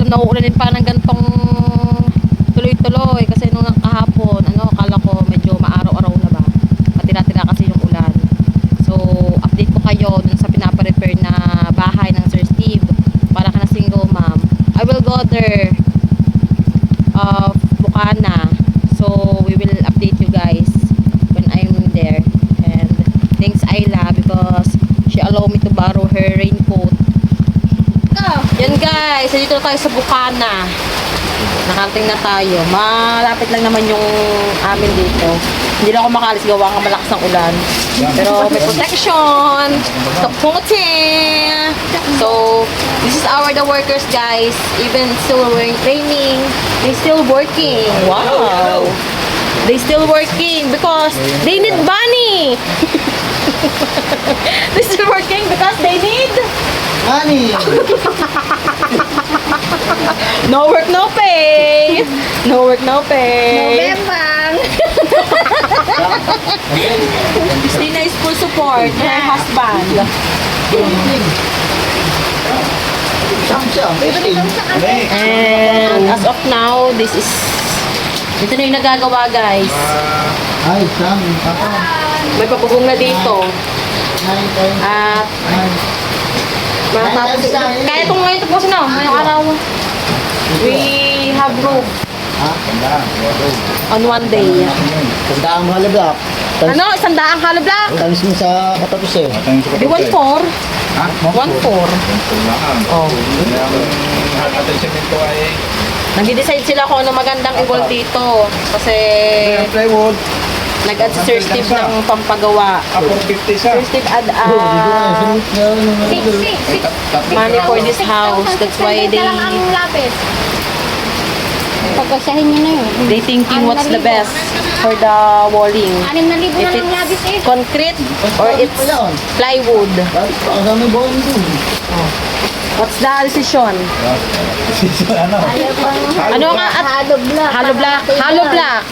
nauulanin pa ng gantong tuloy-tuloy kasi nung kahapon, akala ko medyo maaraw-araw na ba. Matira-tira kasi yung ulan. So, update ko kayo dun sa pinaparepair na bahay ng Sir Steve. Para ka na single mom. I will go there Bukana. So, we will update you guys when I'm there. And thanks Ayla because she allowed me to borrow her raincoat. Yan guys, dito tayo sa Bukana. Nakarating na tayo. Malapit lang naman yung amin dito. Hindi na ako makalis gawa ng malakas ng ulan. Pero may protection. Kaputi. So, this is the workers guys. Even still raining, they still working. Wow. They still working because they need money. They still working because they need money. No work, no pay. No work, no pay. No bembang. Christina is full support to her husband. And as of now, ito na yung nagagawa guys. Ay, Sam, papa. May papugong na dito. At matapos. Kaya itong ngayon tapos na, ngayong araw. We have roof on one day. Tandaan mo halabak. Ano? 100 hollow block? Tanis mo sa katapos eh. Di 1-4. 1-4. Oh. Attention nito ay Nag-decide sila kung ano magandang i-wall dito. Kasi plywood. nag-add si Sir Steve ng pampagawa. Apong 50 sa. Sir Steve add money for this house. That's why Sandal lang ang lapis. Pagkasyahin niyo na yun. they thinking what's the best for the walling. 6,000 na If lang lapis eh. it's concrete or it's plywood. Ang bawang dun. What's the decision? Ano? Ano nga at Hollow block. hollow block? Hollow block.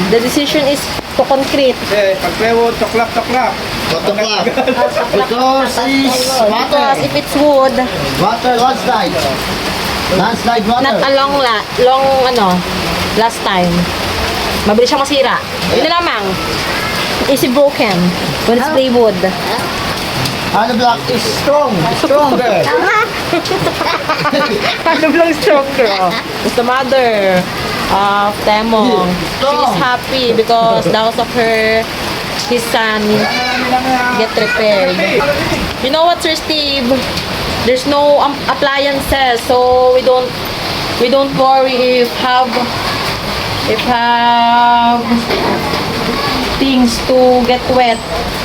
The decision is to concrete. Eh, pag plywood, toklap. Totoklap. Because it's Because water. if it's wood, Water, landslide. Landslide not water. a long last time. Mabilis siyang masira. Yun na lamang. Easy broken when it's plywood. Halabak is strong. Stronger. Ano lang stronger? It's the mother of Temong. She's happy because the house of his son get repaired. You know what, Sir Steve? There's no appliances, so we don't worry if have things to get wet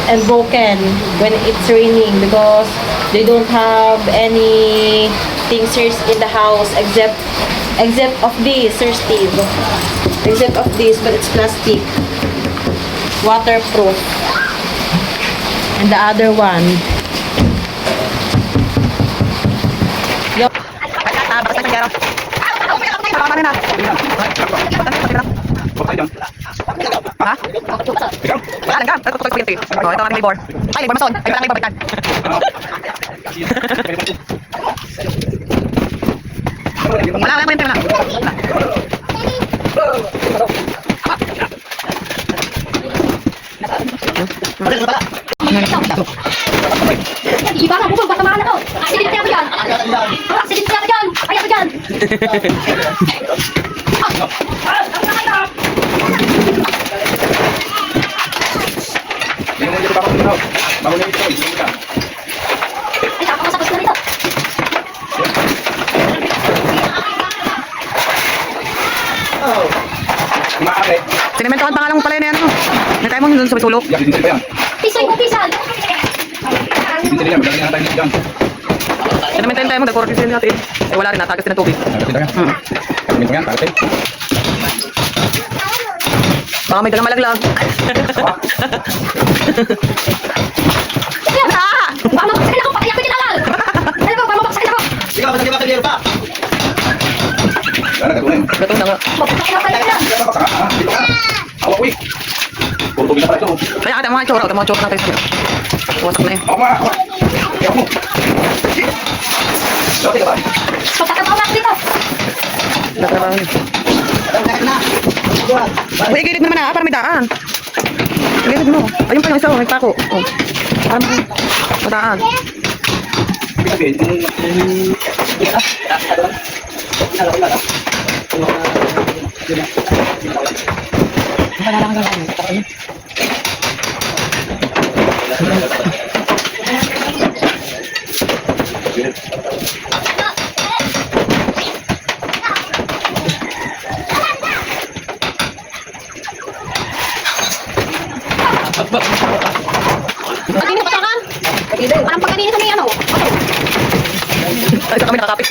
and broken when it's raining because they don't have any things in the house except of this, Sir Steve. Except of this, but it's plastic, waterproof. And the other one. Yo. Ha? Wala lang ka. Tutok ko yung ito ang ating labor. Ay, labor mason. Ay, parang may babalikan. Wala po yung tema na. Iba ka, bubog, baka mahala ko. Accident ako dyan. Accident ako dyan. Ay, ako dyan. Ay, ako masapos na rito. Sinementohan pa nga lang pala yun yan. May tayo mong doon sa sulok. Pisoy ko, pisan. Sinementahin tayo mo. Dagpuro kasi natin. Eh wala rin. Natagas din ng tubig. Baka may dalang malaglag. Yan ha! Baka mapaksakin ako, pakiyak ko din alal. Alam mo, baka mapaksakin ako. Ikaw, ba't ka ba pa? Gatong na nga. Mapaksakin ako pala yan. Kaya kada mga itsura. Kada mga itsura natin. Wasak na eh. Pagkakatawa ako dito. Uy, gilid naman na, para may daan. Gilid mo. Ayun pa yung isa, may pako. Oh. Para mo. Madaan. Kanina patakan. Parang pagkanina sa may ano. Ay, sa kami nakakapit.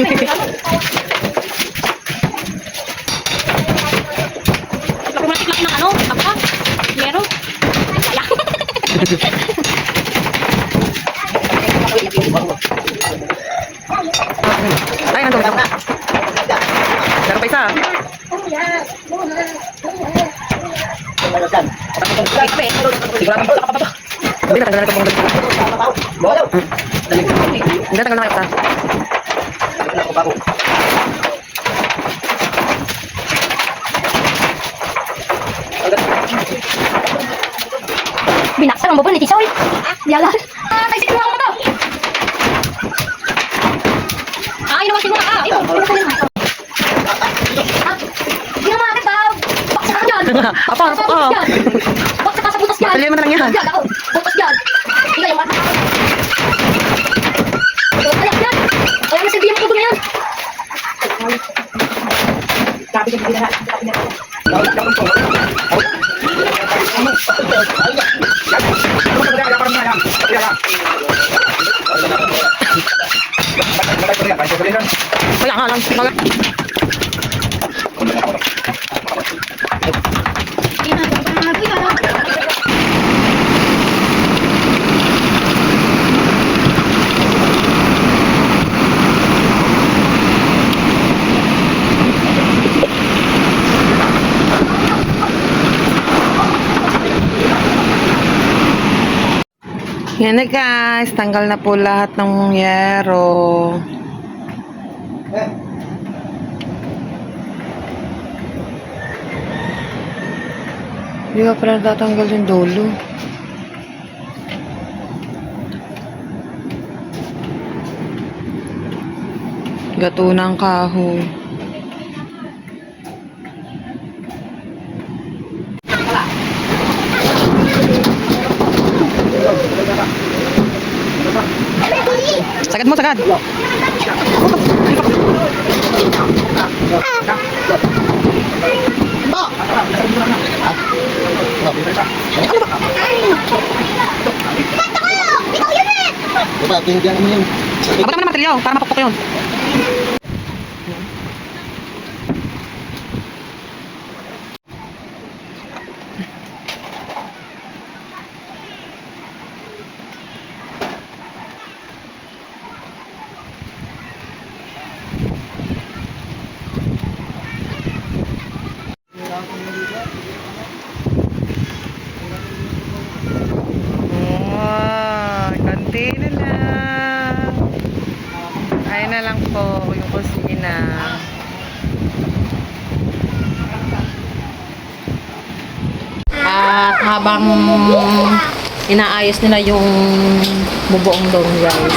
Lumatik laki ng ano. Apa? Yero. Ay, nandun. Meron pa isa. Sigurado. Hindi na, tanggal na ito. Hindi na, tanggal na ito. Binaksan ang bubon ni Tisoy. Yalan. Ay, sige mo to. Ay, naman siguro ka. Ito. Hindi naman agad ba? Baksa ka dyan. Apa? Oo. Baksa ka sa butas dyan. Palihan mo na lang yan. Yan ako. Butas dyan. Tingnan yung mata. Ayan yan. Ayan na silbihan ko na yan. Kaya nga lang. Yan na guys, tanggal na po lahat ng yero. Hindi ka pala tatanggal yung dulo. Gato ng kahoy. Sagad mo, sagad. Diba, tingnan mo yun. Abot naman ng material para mapukpok yun. Konti na lang. Ayun na lang po yung kusina. At habang inaayos nila yung bubuong doon guys.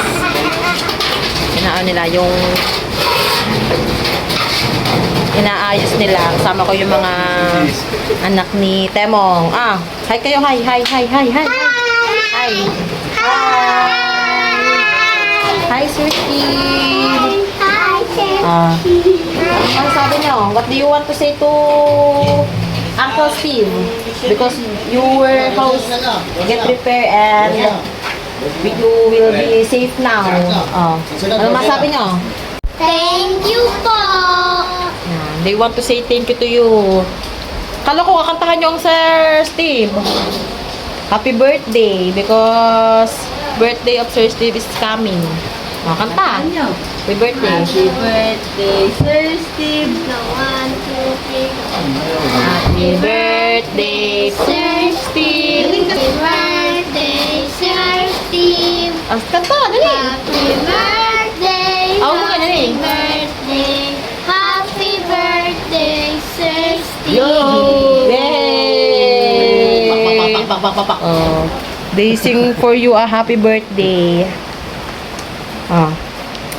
Inaayos nila. Kasama ko yung mga anak ni Temong. Hi kayo. Hi. Hi. Hi, sweetie. Ano sabi niyo? What do you want to say to Uncle Steve? Because your house get repaired and you will be safe now. Ano masabi niyo? Thank you po. They want to say thank you to you. Kala ko kakantahan niyo ang Sir Steve. Happy birthday because birthday of Sir Steve is coming. Kanta. Happy birthday. Happy birthday, Sir Steve. The 1, 2, 3. Happy birthday, Sir Steve. Happy birthday, Sir Steve. Kanta, dali. Oh, they sing for you a happy birthday. Oh.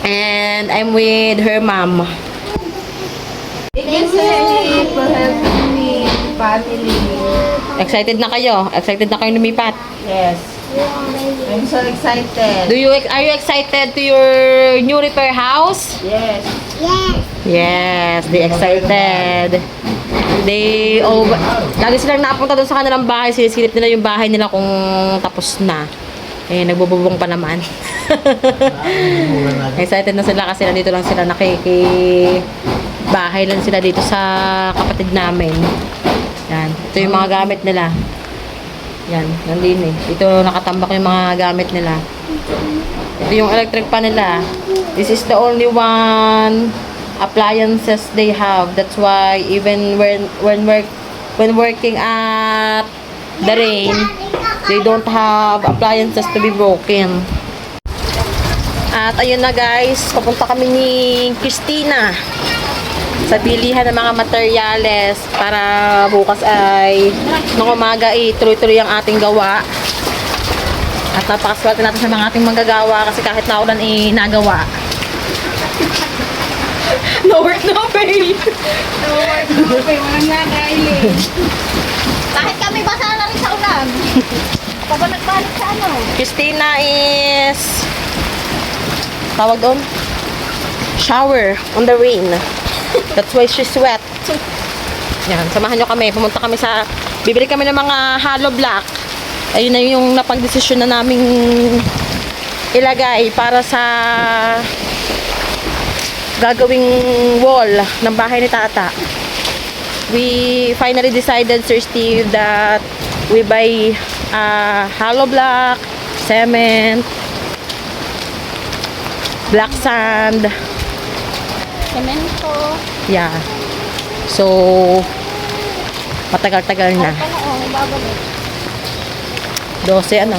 And I'm with her mom. Thank you for helping me, family. Excited na kayo? Excited na kayo lumipat? Yes. I'm so excited. Are you excited to your new repair house? Yes. Yes, they excited. Lagi silang napunta doon sa kanilang bahay. Sinisilip nila yung bahay nila kung tapos na. Eh, nagbububong pa naman. Excited na sila kasi nandito lang sila bahay lang sila dito sa kapatid namin. Yan. Ito yung mga gamit nila. Yan. Nandun eh. Dito nakatambak yung mga gamit nila. Ito yung electric pan nila. This is the only one appliances they have. That's why even when working at the rain, they don't have appliances to be broken. At ayun na guys, papunta kami ni Christina sa bilihan ng mga materyales para bukas ay ng umaga tuloy-tuloy ang ating gawa. At napakaswerte natin sa mga ating manggagawa kasi kahit naulan nagawa. No work, no pay. Walang nakaili. Kahit kami basa na rin sa ulan. Pabanag-balik sa ano. Christina is tawag doon? Shower on the rain. That's why she's wet. Yan, samahan nyo kami. Pumunta kami bibili kami ng mga hollow block. Ayun na yung napag-desisyon na naming ilagay para sa gagawing wall ng bahay ni Tata. We finally decided, Sir Steve, that we buy hollow block, cement, black sand. Semento. Yeah. So, matagal-tagal na. Babalik. 12 ano.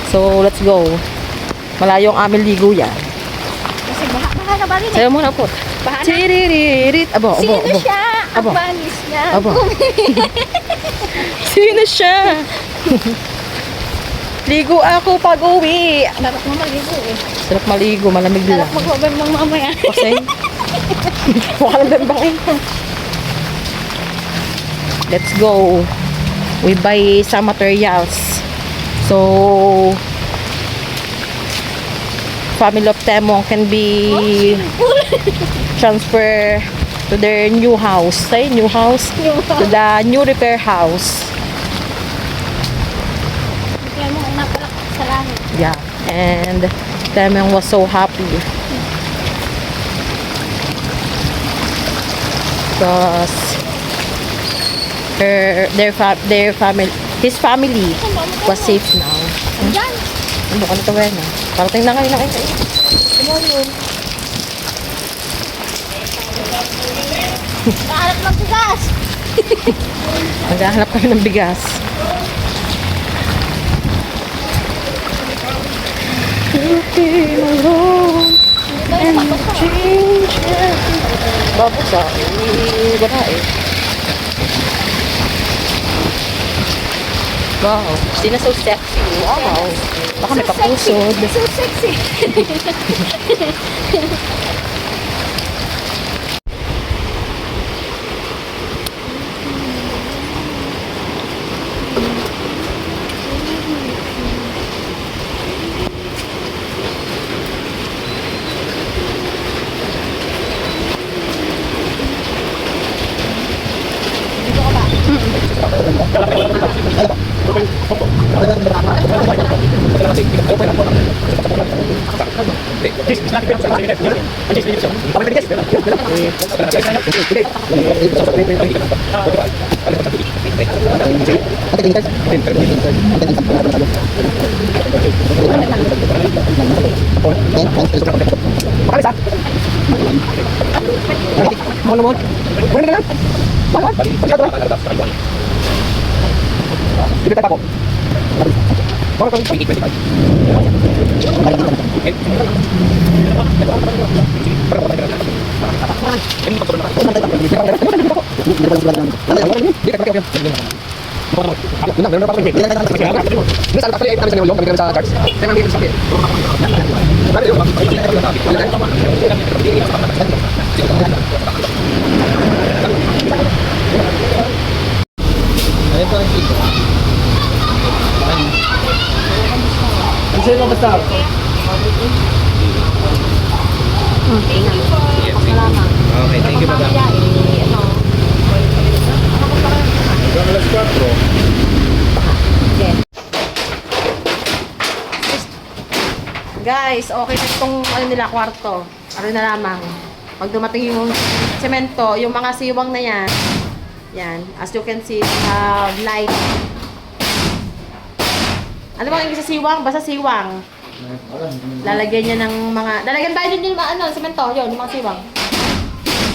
So, let's go. Malayo ang aming ligo yan. Kasi baha na ba rin eh. Sayo muna po. Baha na. Tiririt. Abo. Sino siya? Ang Abo. banis niya. Abo. Sino siya? Ligo ako pag uwi. Dapat mo maligo eh. Sarap maligo, malamig lang. Dapat mag-over mong mamaya. Kasi, mukha lang dambangin. Let's go. We buy some materials. So, family of Temong can be transferred to their new house. Say, new house? To the new repair house. Kaya mo napalak sa langit. Yeah. And Temong was so happy. Because his family was safe now. Diyan. Ano ka nito na? Parating na kayo na kayo. Kaharap ng bigas. Maghahanap kami ng bigas. Looking alone and change Babos wala eh. Wow, Christina so sexy. Wow. Baka may kapusod. So sexy. Yun lang, meron na pa rin. Minsan, actually, namin sa New York, kami sa church. Kaya namin sa sabi. Ano ito ang siko? Ang sino basta? Okay, thank you, madam. Alas 4. Guys, okay na itong ano nila, kwarto. Ano na lamang. Pag dumating yung semento, yung mga siwang na yan, yan, as you can see, have light. Ano bang ibig sa siwang? Basta siwang. Lalagyan niya ng mga, lalagyan ba yun yung ano, semento? Yun, yung mga siwang.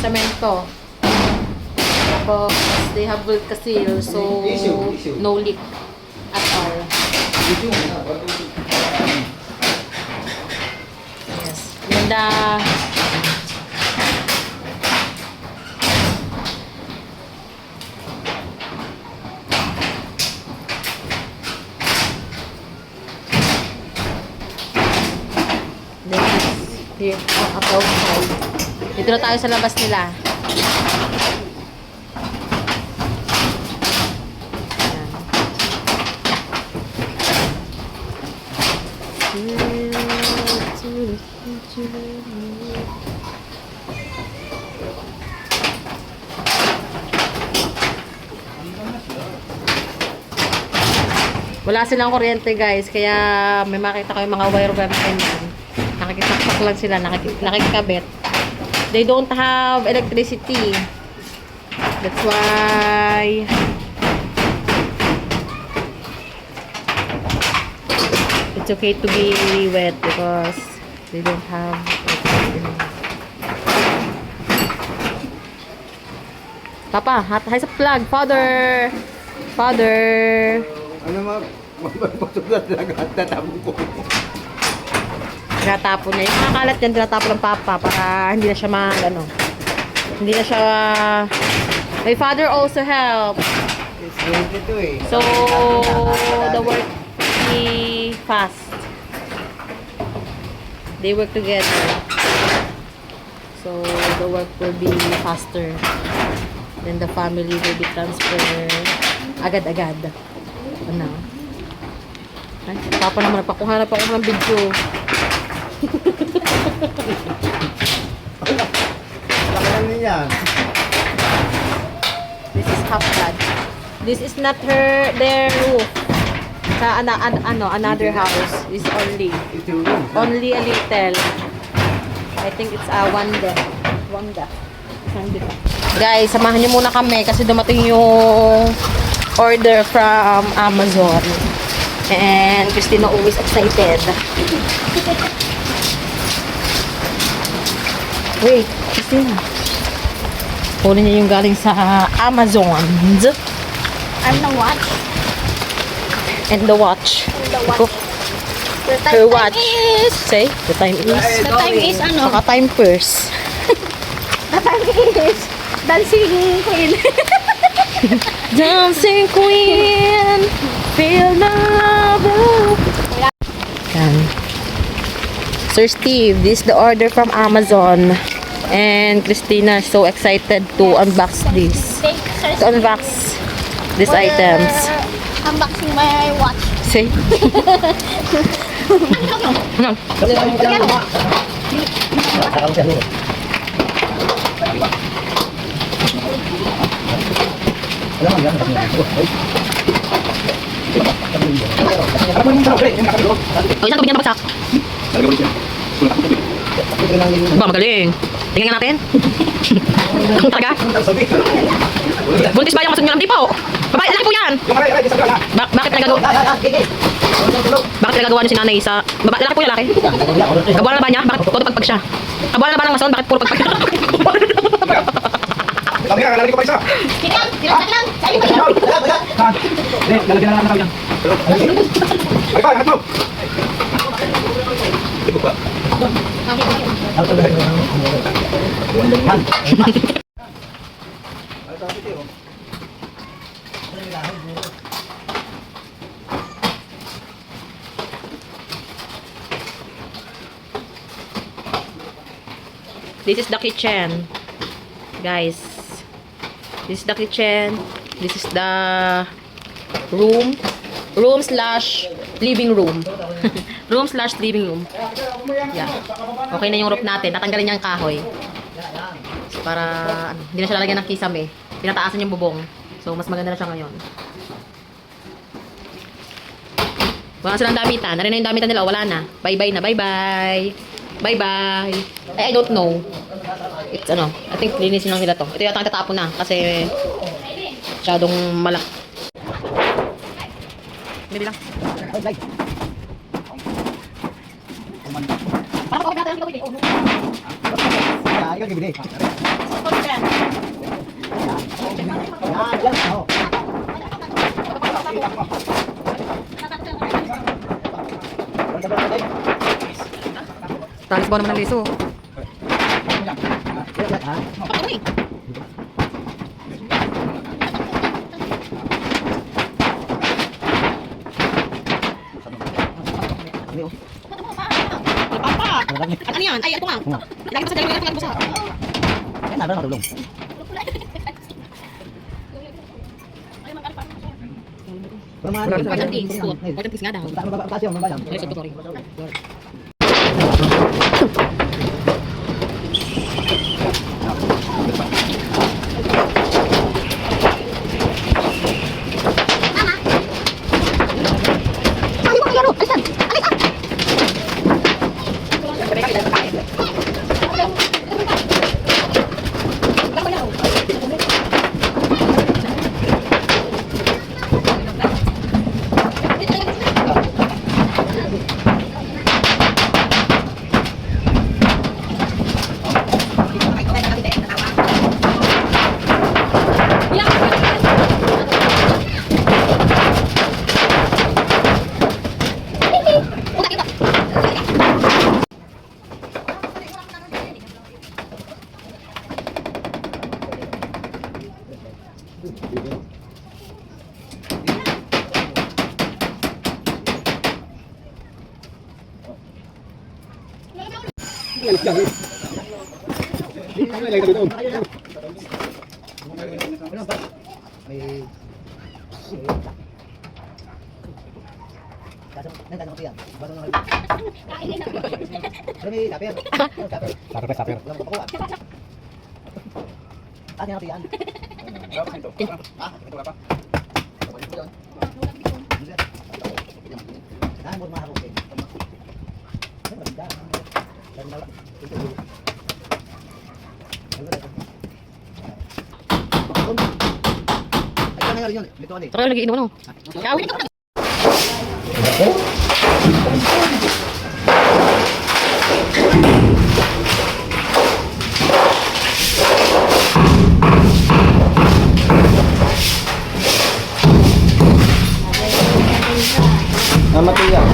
Semento. Tapos, they have Vulcasil, so no leak at all. Yes. Ganda. Here, outside. Dito na tayo sa labas nila. Wala silang kuryente guys, kaya may makita kayo mga wire web yan. Nakikisaksak lang sila, nakikabit. They don't have electricity. That's why it's okay to be wet because they don't have electricity. Papa, hay sa plug, father. Father. Ano mapasulat na tatapon ko. Tinatapon niya. Yung mga kalat yan, tinatapon ng papa para hindi na siya ano. Hindi na siya... My father also helps. Ito eh. So, the work be fast. They work together. So, the work will be faster. Then the family will be transferred agad-agad. Ano? Ay, papa naman, napakuhanap ako ng video. Lakalan niya. This is half dad. This is not their roof. Sa another house is only a little. I think it's one deck. Guys, samahan niyo muna kami kasi dumating yung order from Amazon. And Christina always excited. Wait, Christina. Kunin niya yung galing sa Amazon. I'm the watch. And the watch. The watch. The time, Her watch. is... Say, the time is. The time is ano? Saka time purse. The time is... Dancing queen. Dancing Queen, feel the love. Yan. Sir Steve, this is the order from Amazon. And Christina is so excited to unbox this. To unbox these items. Unboxing my watch. Say. O, isang tubig na bagsak. Ba, magaling. Tingnan nga natin. Talaga? Buntis ba yung masod nyo ng tipo? Babae, laki po yan. Bakit pinagagawa niyo si nanay sa... Babae, laki po yung lalaki? Kabuala na ba niya? Bakit puro pagpag siya? Kabuala na ba ng mason? Bakit puro pagpag? Kami ka, lalagay ko pa isa. Tingnan, tinatag lang. Sa'yo ba yun? Lalagyan na lang kami yan. Ay pa, hangat mo. Ito pa. This is the kitchen. Guys. This is the kitchen. This is the room. Room slash living room. Room slash living room. Yeah. Okay na yung roof natin. Tatanggalin niya ang kahoy. So, para hindi na siya lalagyan ng kisame. Pinataasan yung bubong. So, mas maganda na siya ngayon. Wala silang damitan. Narin na yung damitan nila. Wala na. Bye-bye na. Bye-bye. Bye-bye. I don't know. It's I think linisin lang nila to. Ito yata ang tatapon na. Kasi masyadong malak. Bili lang. Talis ba naman ng liso? Ano yan? Ay, ito nga. Lagi pa sa dalawa yung busa. Yan, naroon matulong. Important things. Important things nga daw. Kasi yung mabayang. Ay, sorry. Saper. Tara, lagi inom ano? Kawin ka. Mati yan.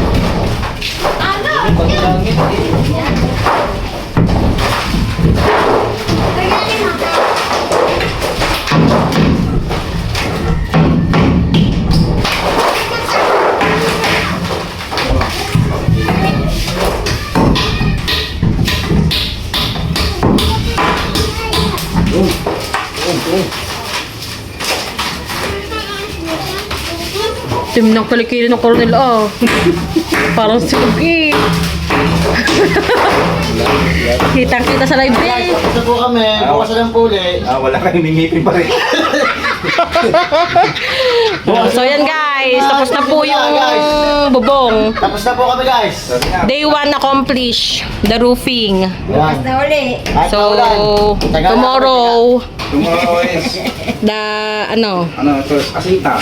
Tim ng kalikili ng Coronel Parang si Cookie. Kitang-kita sa live eh. Ito po kami, bukas ng puli. Wala kang ningipin pa rin. So yan guys, tapos na po yung bubong. Tapos na po kami guys. Day 1 accomplished the roofing. Yan. Na uli. Kahit So maulan. tomorrow Tomorrow is, the first asinta.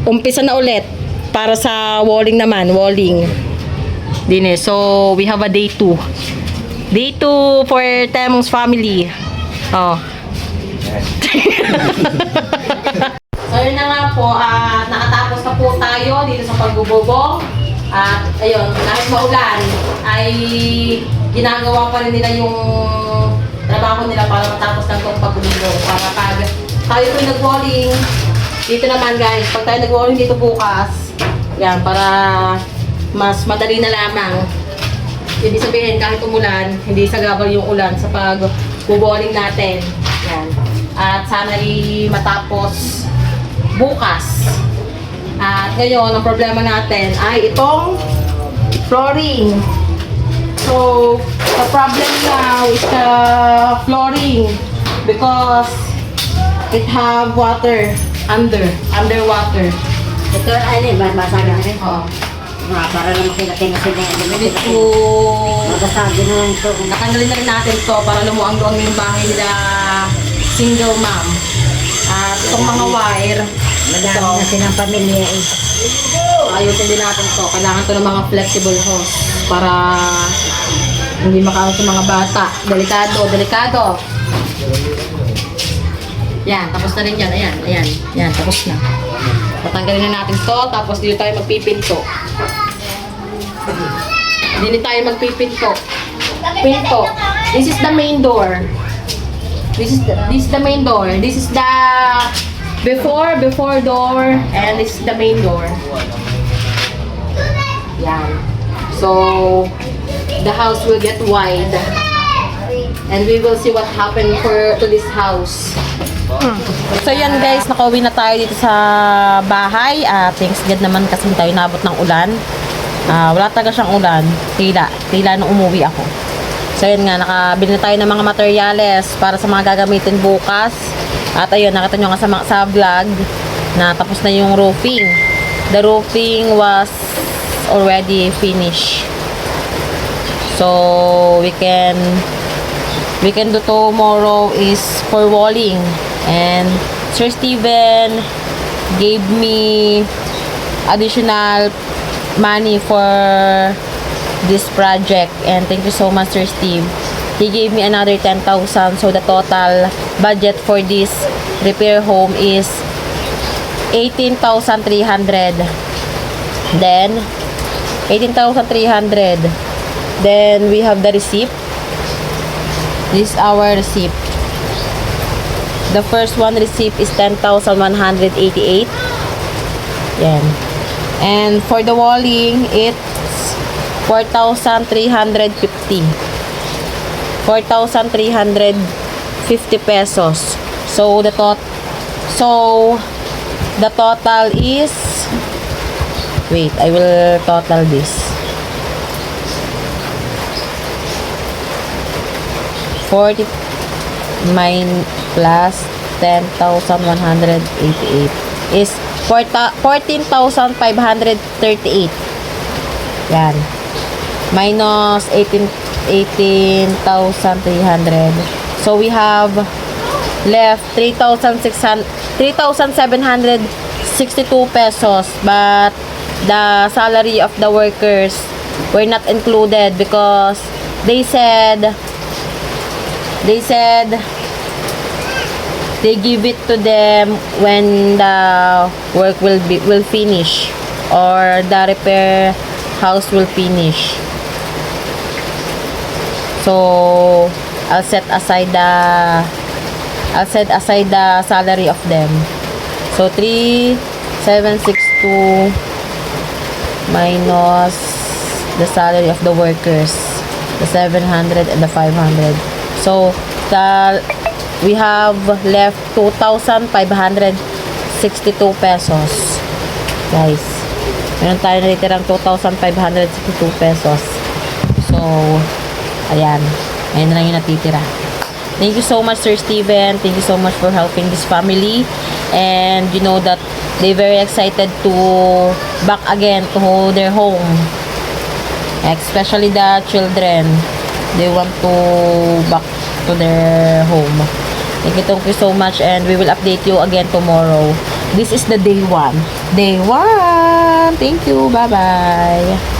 umpisa na ulit para sa walling naman, walling. Dine. So we have a day 2. Day 2 for Temong's family. Oh. So yun na nga po, nakatapos na po tayo dito sa pagbububong. At ayun, kahit maulan, ay ginagawa pa rin nila yung trabaho nila para matapos ng itong pagbububong. Para pag tayo po nag-walling, dito naman guys, pag tayo nag-walling dito bukas, yan, para mas madali na lamang. ibig sabihin kahit umulan, hindi sagabal yung ulan sa pag-buboling natin. Yan. At sana'y matapos bukas. At ngayon, ang problema natin ay itong flooring. So, the problem now is the flooring because it have water underwater. Ito ay babasa na rin. Oh. Para lang makita-tingnan sila. We need to Magkasabi na lang ito. natanggalin na rin natin to para lumuang-luang yung bahay nila single mom. At itong mga wire, Madami na silang pamilya eh. ayusin din natin to. Kailangan to ng mga flexible hose para hindi makaawat yung mga bata. Delikado. Yan, tapos na rin yan. Ayan. Yan, tapos na. Patanggalin na natin to, tapos dito tayo magpipinto. Dito tayo magpipinto. Pinto. This is the main door. This is the main door. This is the before door, and this is the main door. Yan. So, the house will get wide. And we will see what happened to this house. So yan guys, nakauwi na tayo dito sa bahay. Thanks God naman kasi tayo nabot ng ulan. Wala talaga siyang ulan. Tila nung umuwi ako. So yan nga, nakabili na tayo ng mga materyales para sa mga gagamitin bukas. At ayun, nakita nyo nga sa vlog na tapos na yung roofing. The roofing was already finished. So we can do tomorrow is for walling. And Sir Steven gave me additional money for this project, and thank you so much Sir Steve. He gave me another 10,000, so the total budget for this repair home is 18,300. Then 18,300. Then we have the receipt. This is our receipt. The first one receipt is 10,188. Yan. And for the walling, it's 4,350. 4,350 pesos. So the total is, wait, I will total this. 40 plus 10,188 is 14,538. Yan. Minus 18,300. So we have left 3,762 pesos, but the salary of the workers were not included because they said they give it to them when the work will finish, or the repair house will finish. So I'll set aside the salary of them. So 3,762 minus the salary of the workers, the 700 and the 500. So we have left 2,562 pesos. Guys, meron tayo nalitirang 2,562 pesos. So, ayan. Ayan na lang yung natitira. Thank you so much, Sir Steven. Thank you so much for helping this family. And you know that they're very excited to back again to their home. Especially the children. They want to back to their home. Thank you so much, and we will update you again tomorrow. This is the day 1. Day 1! Thank you. Bye-bye.